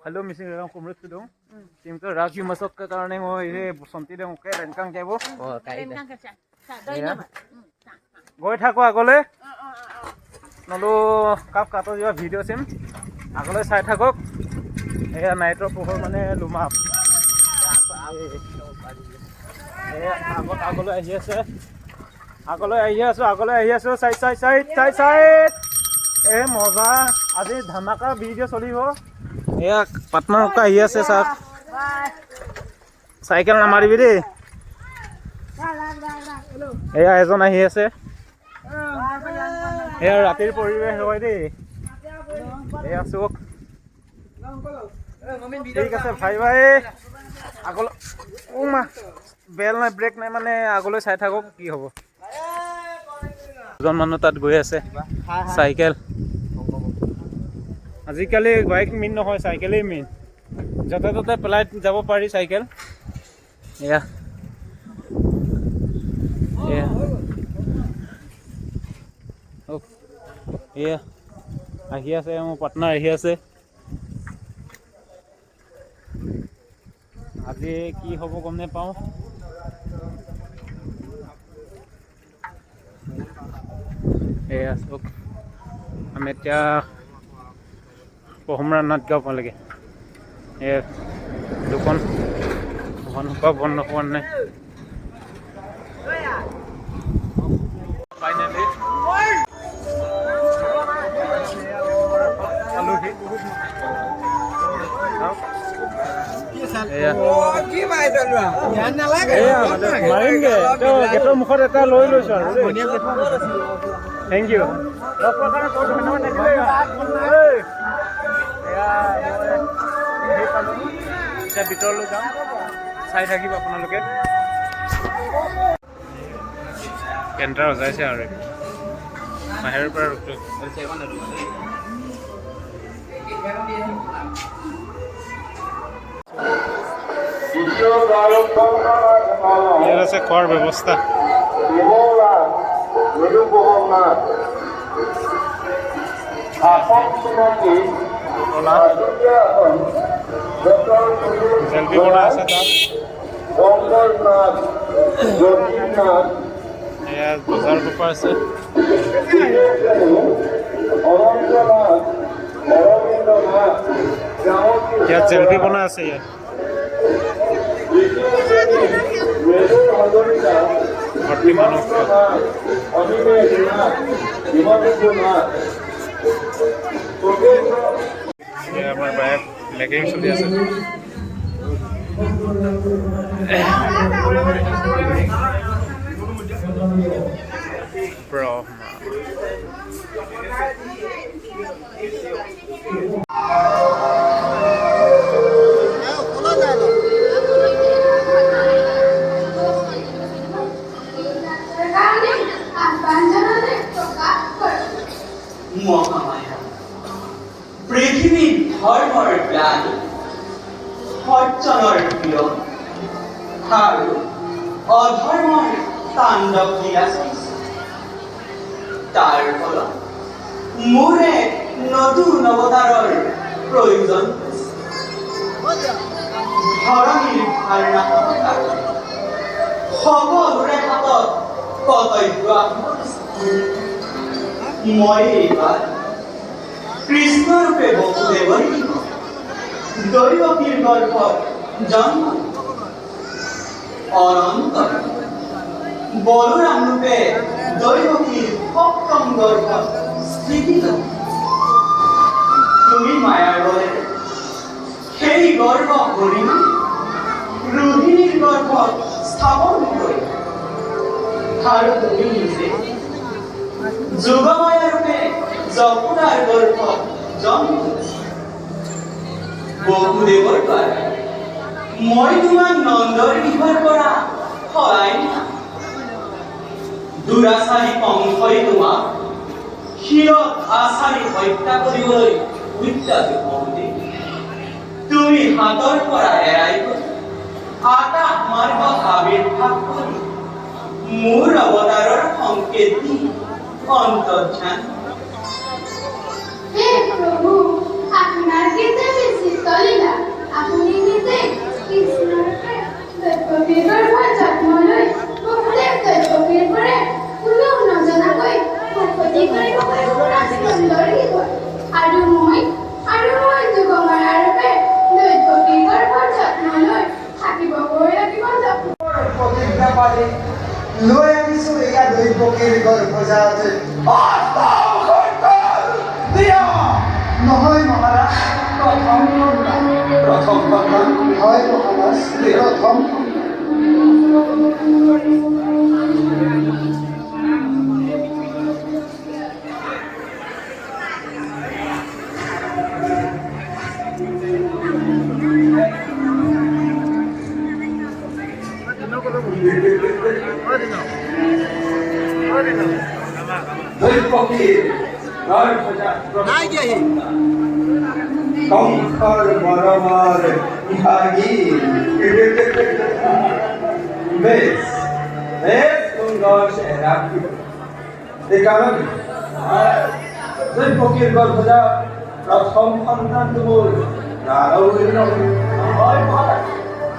Hello, Mr. Kumrit Tudong. Tim to Raju masuk ke karena mau ini Santi dong ke rencang cebo. Oh, kaise. Goi থাকো আগলে নলো cup কাটো যোৱা ভিডিঅ' চিম আগলে চাই থাকক এয়া নাইটৰ পোহৰ মানে লুমা আগলৈ আহি আছে চাই এ মজা আজি ধামাকা ভিডিঅ' চলিব এয়া পাটনাৰ কা আহি আছে চাক চাইকেল নামাৰিবি দেই এয়া এজন আহি আছে এয়া ৰাতিৰ পৰিৱেশ হয় দেই এয়া চোক ঠিক আছে ভাই আগলৈ বেল নাই ব্ৰেক নাই মানে আগলৈ চাই থাকক কি হ'ব দুজন মানুহ তাত গৈ আছে চাইকেল আজিকালি বাইক মেইন নহয় চাইকেলেই মেইন য'তে ত'তে পেলাই যাব পাৰি চাইকেল এয়া আহি আছে মোৰ পাৰ্টনাৰ আহি আছে আজি কি হ'ব গম নাপাওঁ এয়া চব আমি এতিয়া পহমৰা নাট গাঁও পালেগে দোকান বন্ধ হোৱা নাই ফাইনেলি মাৰিমগে গেটৰ মুখত এটা লৈ লৈছো আৰু থেংক ইউ এতিয়া ভিতৰলৈ যাম চাই থাকিব আপোনালোকে কেন্টাৰ সজাইছে আৰু বাহিৰৰ পৰা ইয়াত আছে খোৱাৰ ব্যৱস্থা জেলবি বনাই আছে তাত এয়া বজাৰ পেপাৰ আছে ইয়াত জেলবি বনাই আছে ইয়াত ভৰ্তি মানুহ আমাৰ বাইক লেগিং চলি আছে পৃথিৱীৰ ধৰ্মৰ জ্ঞানী সজ্জনৰ প্ৰিয় আৰু অধৰ্মৰ তাণ্ডৱ লীলা চলিছে তাৰ ফলত মোৰে নতুন অৱতাৰৰ প্ৰয়োজন ধৰণীৰ ভাৰ নাথাকা সকলোৰে হাতত কৰ্তব্য মই এইবাৰ কৃষ্ণৰূপে বসুদেৱৰ দৈৱকীৰ গৰ্ভত জন্ম অনন্ত বলৰাম ৰূপে দৈৱকীৰ সপ্তম গৰ্ভত স্থিতি তুমি মায়াৰ বলে সেই গৰ্ভ হৰিণা ৰোহিণীৰ গৰ্ভত স্থাপন কৰি আৰু তুমি নিজে যোগমায়া ৰূপে যমুনাৰ গৰ্ভত জন্ম বসুদেৱৰ দ্বাৰা মই তোমাক নন্দৰ গৃহৰ পৰা সৰাই নিয়া দুৰাচাৰী কংসই তোমাক শিৰত আচাৰি হত্যা কৰিবলৈ উদ্যাপি হওঁতে তুমি হাতৰ পৰা এৰাই গৈ আকাশ মাৰ্গত আবিৰ্ভাৱ কৰি মোৰ অৱতাৰৰ সংকেত দি অন্তৰ্ধান হে প্ৰভু আপোনাৰ কেতে বেছি চলি নহয় মহাৰাজ, প্ৰথম সন্তান। প্ৰথম সন্তান হয় মহাৰাজ, প্ৰথম কংসৰ মৰমৰ ভাগী বেশ বেশ সুন্দৰ চেহেৰা সেইকাৰণে পক্ষীৰ গৰ্ভজা প্ৰথম সন্তানটো মোৰ প্ৰাণবলী নহয়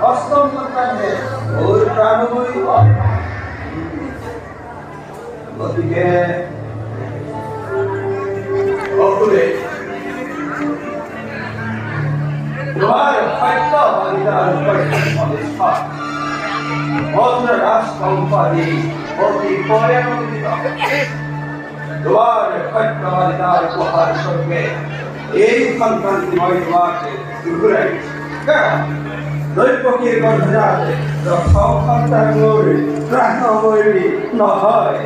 অষ্টম সন্তানহে মোৰ প্ৰাণবলী হয় গতিকে অকুলে তোমার সত্য বলিদান প্রতিষ্ঠা অন্য রাষ্ট্রম্পাদি অতি পরে অনুদিত তোমার সত্য বলিদান উপহার স্বরূপে এই সন্তানটি মই তোমাকে ঘুরাই দৈপকীর গর্ভজাতে প্রথম সন্তান মোৰ প্ৰাণবলী নহয়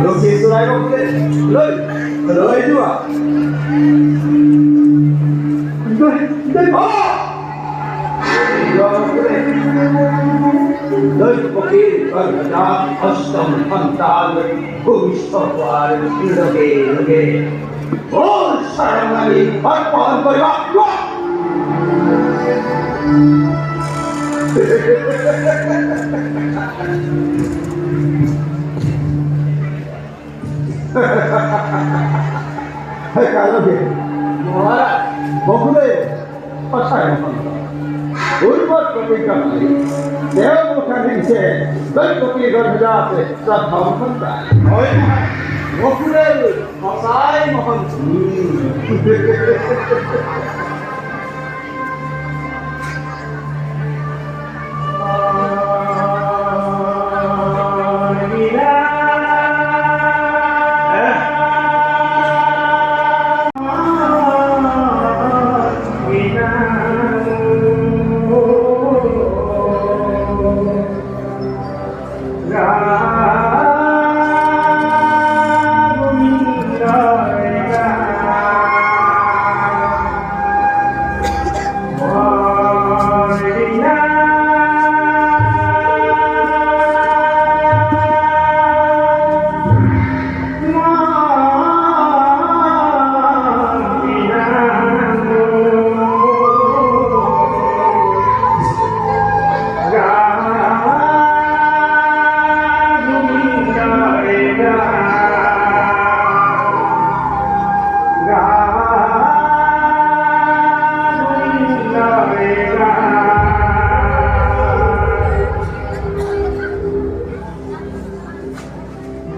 লোকে চলাই বলে লৈ লৈ যোৱা দৈপকীৰ গৰ্ভজা অষ্টম সন্তান ভূমিষ্ঠ হোৱাৰ লগে লগে মোৰ শৰণাগী অৰ্পণ কৰিবা সেইকাৰণে মহাৰাজ বহুলে সঁচাই পূৰ্বত প্ৰতিজ্ঞা কৰি তেওঁ মুখে দিছে দৈপকীৰ গৰ্ভজা আছে প্ৰথম সন্তান হয় বহুলে সঁচাই মহন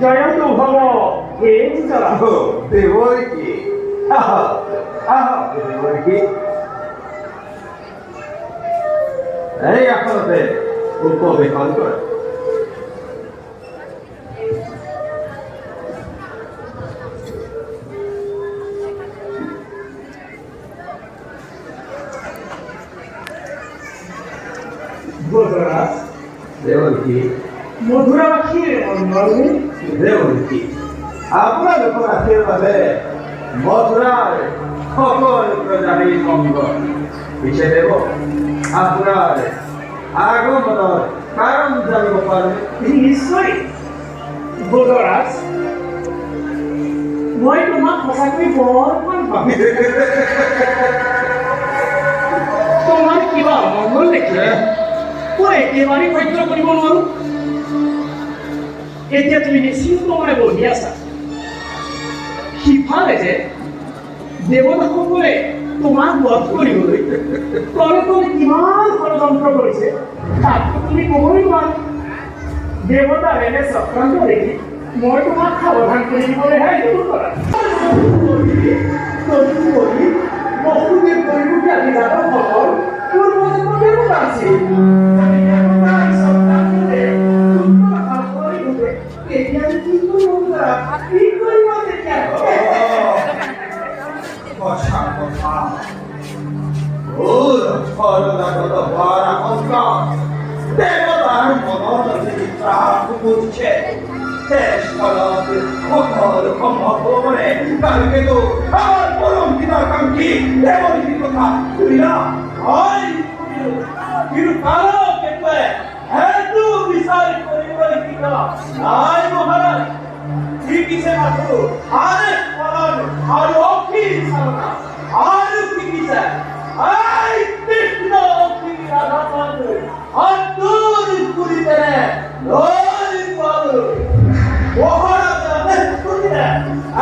জয়ন্তু ভব দেবরী দেবরী এই আসলতে উপবেশন কৰে দেবরী মধুরাবাসীর মন্ডলী দেবরী আপোনালোকৰ আশীৰ্বাদে মথুৰাৰ সকলো প্ৰজাতিৰ মংগল পিছে দেৱ আপোনাৰ আগমনৰ কাৰণ জানিব পাৰোঁ নিশ্চয় ভোজৰাজ মই তোমাক সঁচাকৈ বৰ ভাল পাম তোমাৰ কিবা মংগল দেখিলে মই একেবাৰে সহ্য কৰিব নোৱাৰো এতিয়া তুমি নিশ্চিন্ত মনে বহি আছা সিফালে যে দেৱতাসকলে তোমাক বধ কৰিবলৈ তলে তলে কিমান ষড়যন্ত্ৰ কৰিছে তাততো তুমি ক'বই নোৱাৰা দেৱতাৰ এনে চক্ৰান্ত দেখি মই তোমাক সাৱধান কৰি দিবলৈহে এইটো কৰা তদুপৰি বসুদেৱ দৈৱকী আদি যাদৱসকল পূৰ্বজন্ম দেৱতা আছিল এতিয়া কি কৰিব তেতিয়া কালকে তো আমার পরম পিতাকাঙ্ক্ষী দেবনীর কথা শুনিলা হয় কিন্তু কারো কেটে হেতু বিচার করিবার কি কলা নাই মহারাজ ঠিক আছে মাত্র আরে পরাণ আর অক্ষী সারনা আর কি কিছে আই কৃষ্ণ অক্ষী রাধা মাত্র আর দূর পুরিতে লই পাবো মহারাজ জানে পুরিতে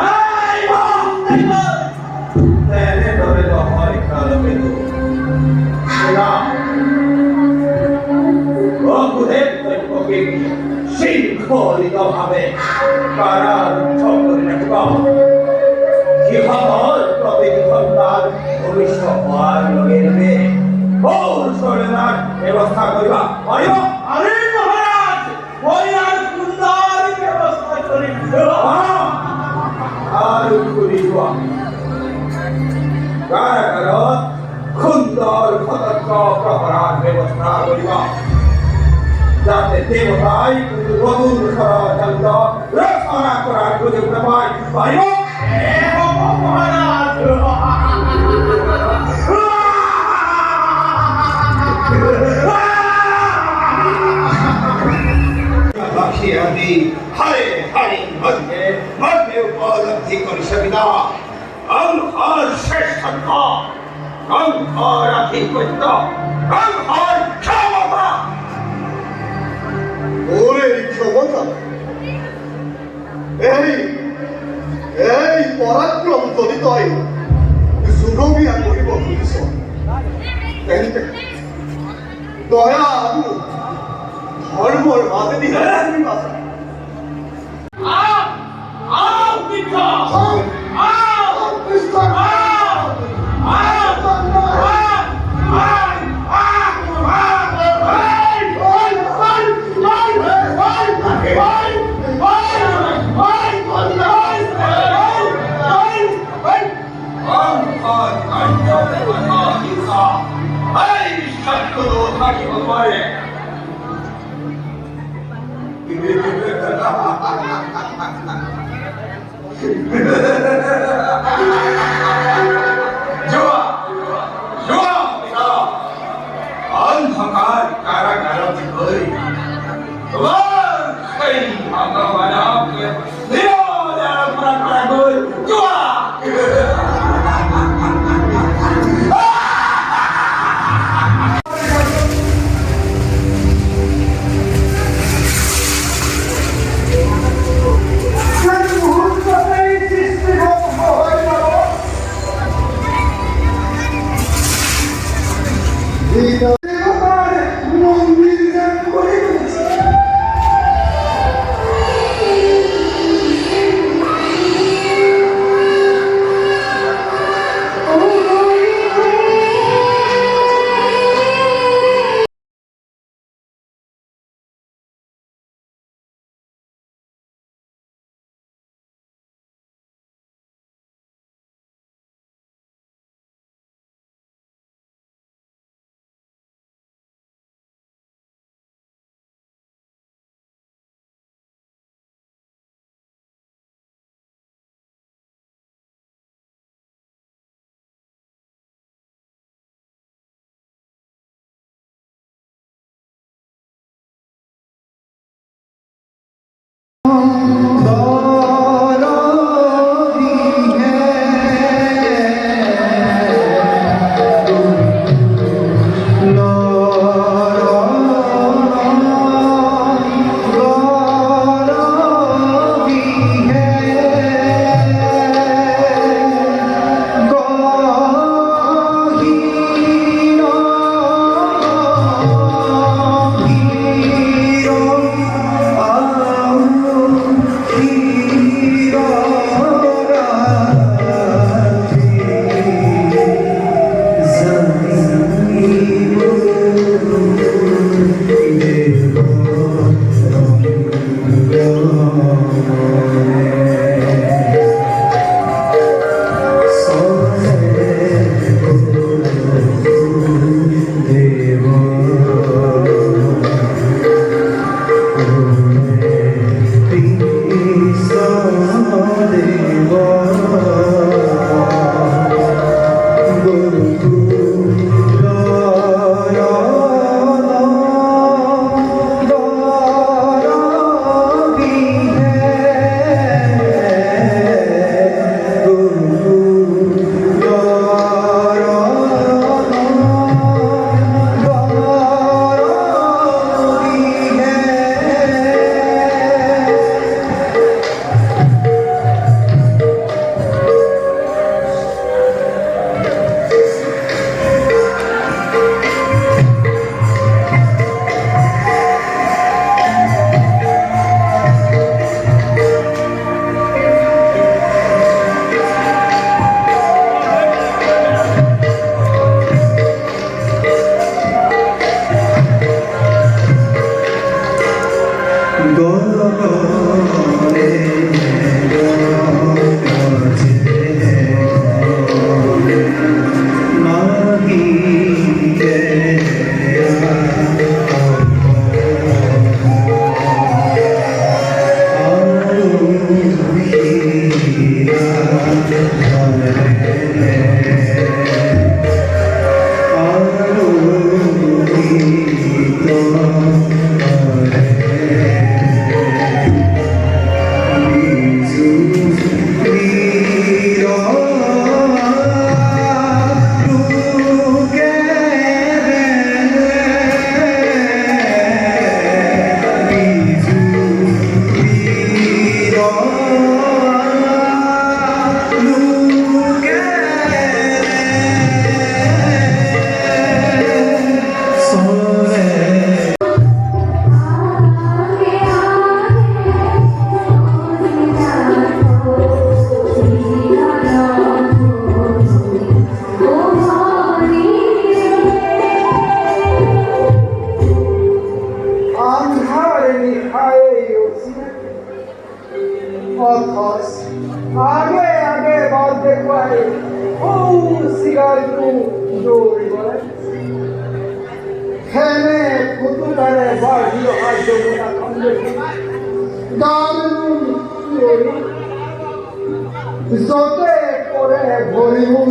আই মহারাজ তেনে ধরে তো হয় কালকে তো সেনা রঘুদেব দৈত্যকে শৃঙ্খলিতভাবে কারারুদ্ধ করে রাখিব কিভাবে প্রতিটি সন্তান ভবিষ্য হওয়ার লগে লগে ওর শরীরের ব্যবস্থা করিবা পারিব আরে মহারাজ ওই আর সুন্দর ব্যবস্থা করি আর করিব কারাগার সুন্দর সতর্ক প্রহরার ব্যবস্থা করিবা যাতে দেবতাই কিন্তু নতুন ষড়যন্ত্র রচনা করার সুযোগ না পায় পারিব মহারাজ বাকিয়াদি হারে হারে মধ্যে উপলব্ধি করি সবিতা অঙ্কর শ্রেষ্ঠত্ব অঙ্কর আধিপত্য অঙ্কর ক্ষমতা ওরে ক্ষমতা এই পরাক্রম জনিতই সুগমিয়া করিব খুজিছ তেন্তে দয়া আৰু ধৰ্মৰ মাজেদি অন্ধকার কারাগার হই তোমার সেই ভগবানকে মুহূৰ্ততেই সৃষ্টি आगे आगे बात देखवाए ओ सिगारेटू जोड़ी बोले खेने खुद करे बाढ़ी आज जो मुना खंडे दारू जोड़ी जोते कोरे भोरीमु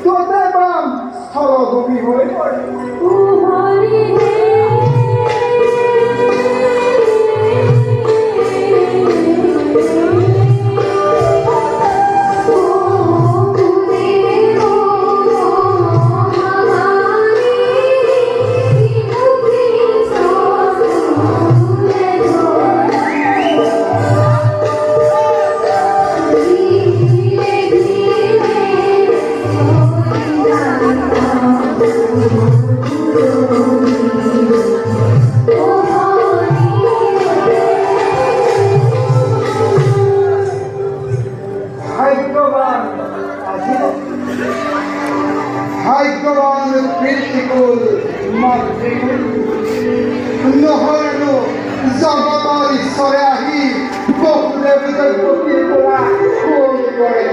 जोते बाम स्थल भूमि होए पड़े ভাগ্যবান কীর্তিকুল মাতৃকুল নহয়নো জগতৰ ঈশ্বৰে আহি বহু দেৱতাৰ প্ৰতি পৰা ফোন কৰে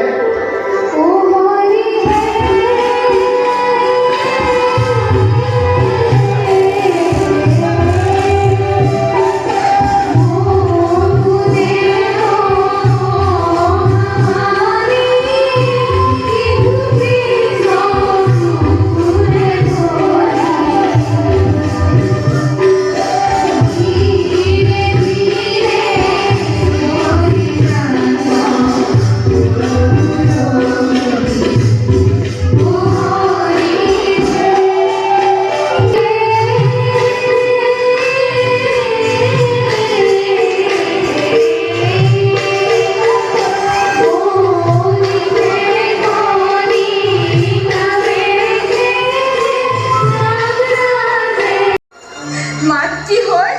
মাতৃ হৈ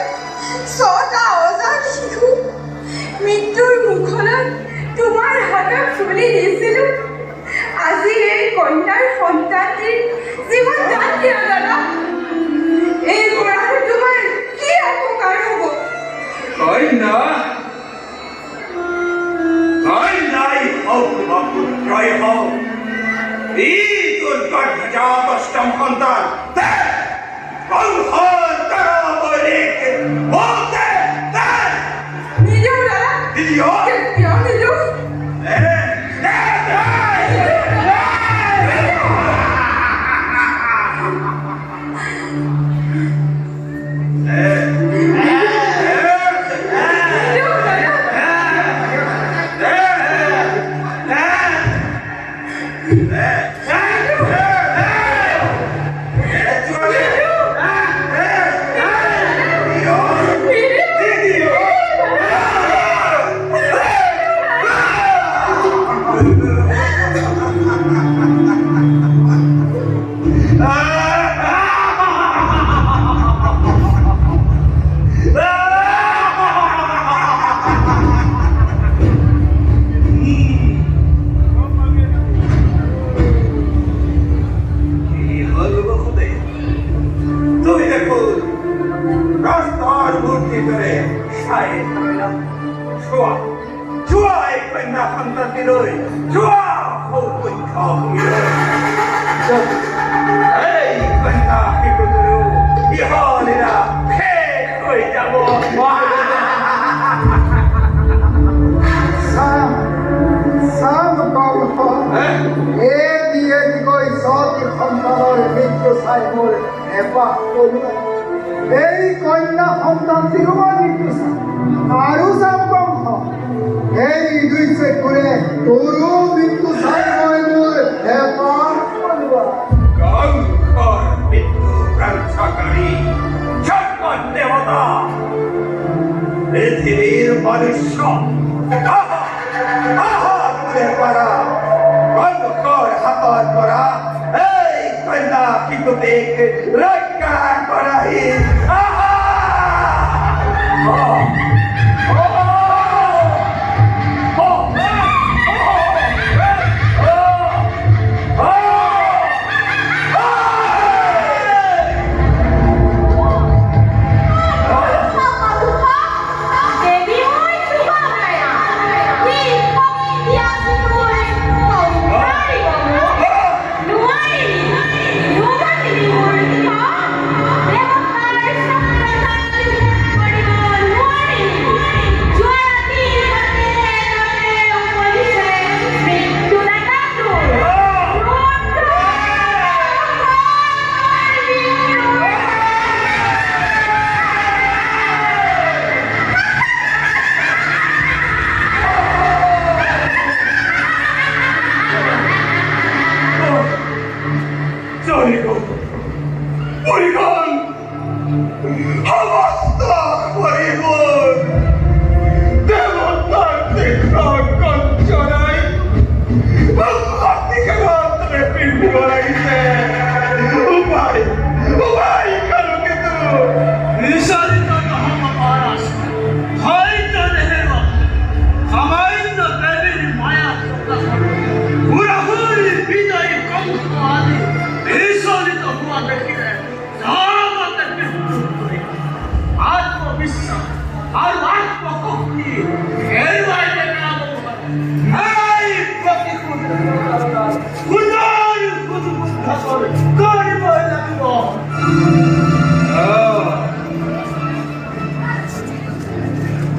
ছটা অজাত শিশু মৃত্যুৰ মুখলৈ তোমাৰ হাতত তুলি দিছিলোঁ আজি এই কন্যাৰ সন্তানটিৰ জীৱন দান দিয়া দাদা এই পৰা তোমাৰ কি অপকাৰ হ'ব কন্যাই হওক বা পুত্ৰই হওক এই দুৰ্গত অষ্টম সন্তান নিদিওঁ দাদা কেতিয়াও নিদিওঁ দিয়ে দিগৈ সতি সন্তানৰ মৃত্যু চাই মোৰ হেঁপাহ পলুৱাই এই কন্যা সন্তানটিৰো মই মৃত্যু চাম আৰু চাম বংশ এই দুই চকুৰে তোৰো মৃত্যু চাই মই মোৰ হেঁপাহ পলুৱাই গংগৰ মৃত্যু গ্ৰন্থকাৰী জগত দেৱতা পৃথিৱীৰ মনুষ্য আহারে পারা গংগৰ হাতৰ পৰা এই কন্যা শিশুটিক ৰক্ষা কৰাহি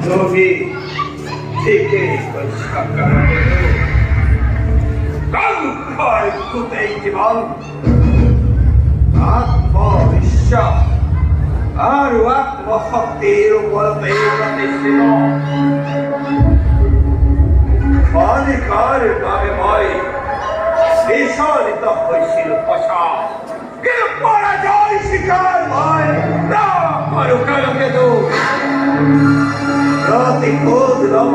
তুমি ঠিকই পরিষ্কার গংগর গোটেই জীবন আত্মবিশ্বাস আৰু আত্মশক্তিৰ ওপৰতে প্ৰতিষ্ঠিত অধিকাৰ বাবে মই বিচলিত হৈছিলো পছা কিন্তু পৰাজয় স্বীকাৰ মই নকৰো কালকেতো প্ৰতিশোধ লম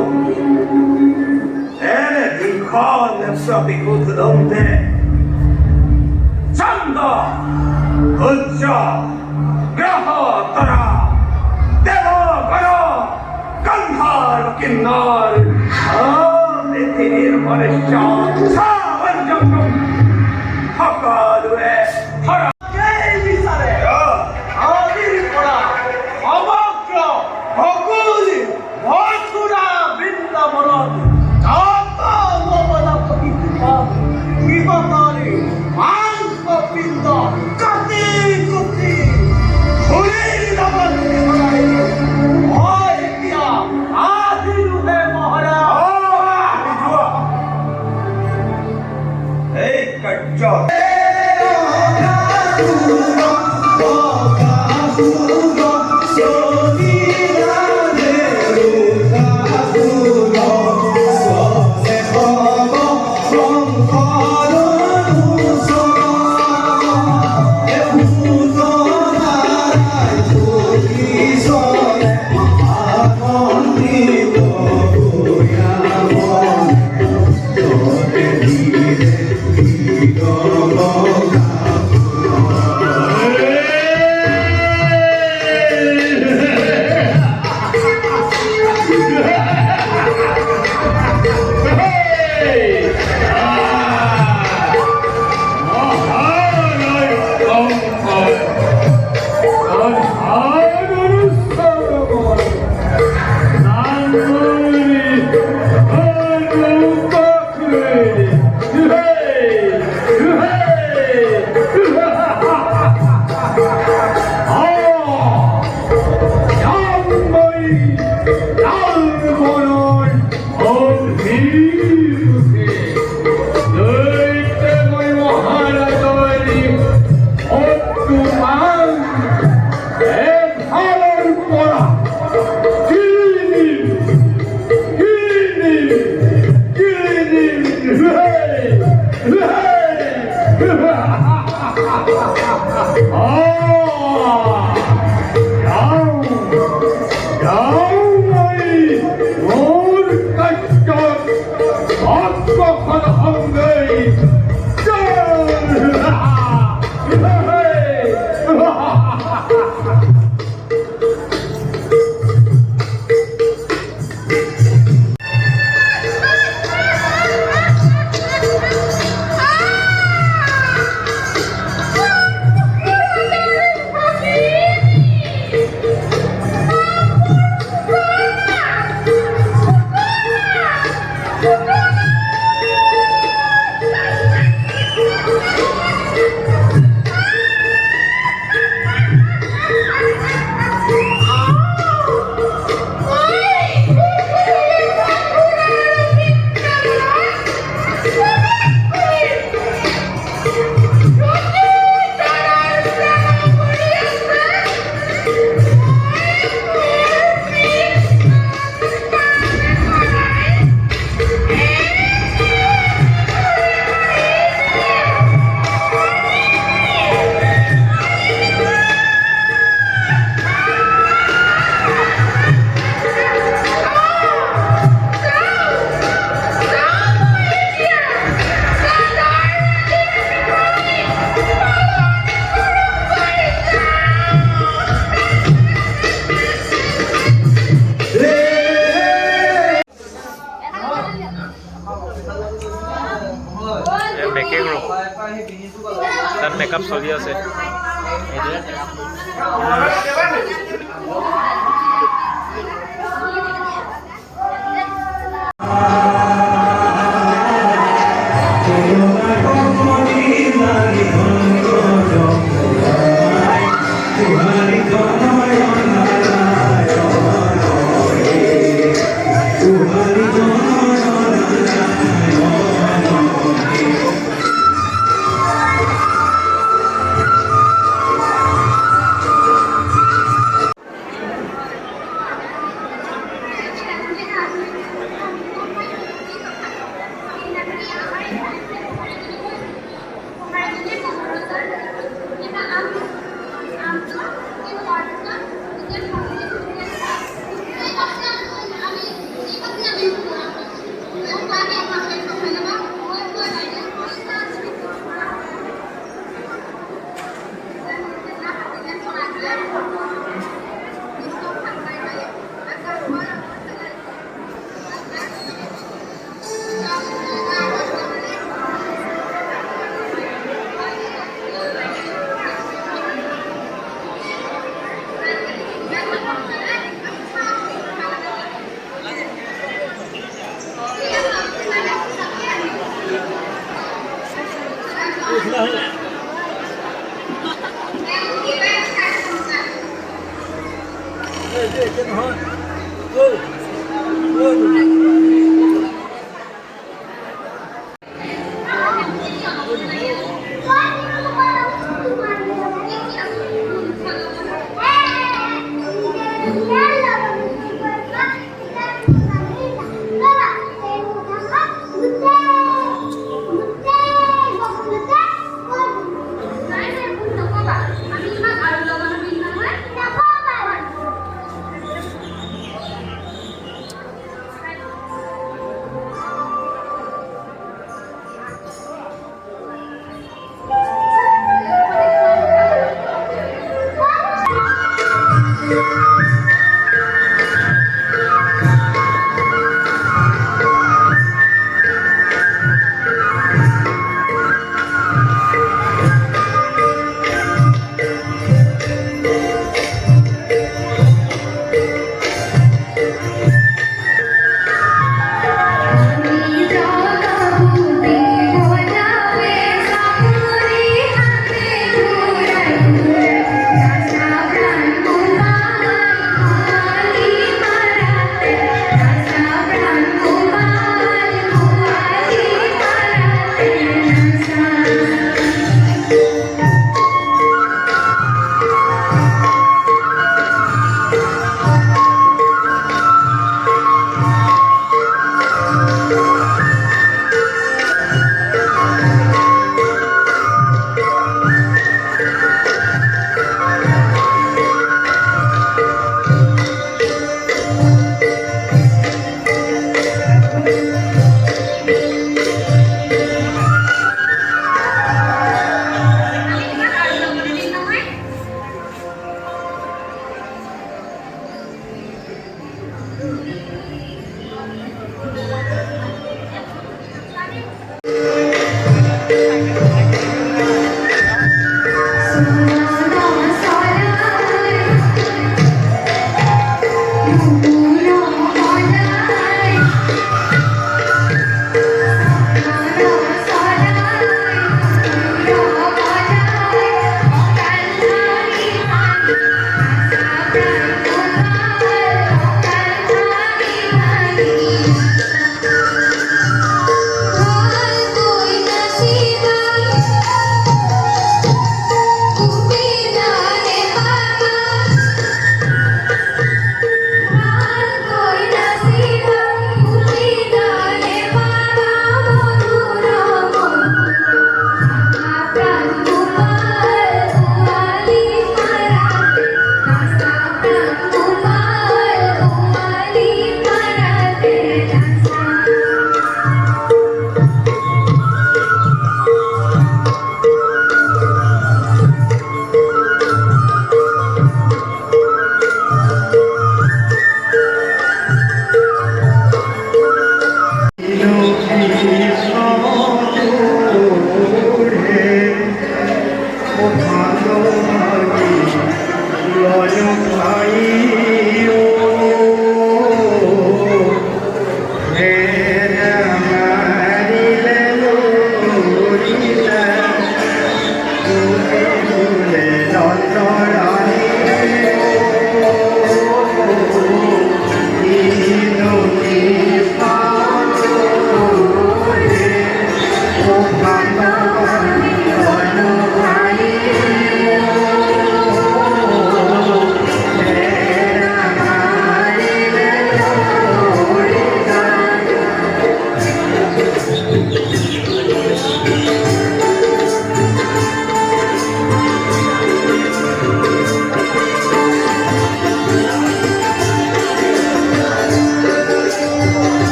এনে দীঘল প্ৰতিশোধ লওঁতে চন্দ্ৰ সূৰ্য গ্ৰহ তৰা দেৱ গণ গন্ধাৰ কিন্নৰ পৃথিৱীৰ মনুষ্য সকলোৱে বিচাৰে আদিৰ পৰা সমগ্ৰ সকলো মথুৰা বৃন্দাবনত মাংস পিণ্ড কাটি কুটি শৰীৰ লগত মিহলাই মই এতিয়া আদিলোহে মহাৰাজ এই কাৰ্য মেকিং ৰুম তাত মেকআপ চলি আছে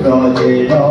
Roger,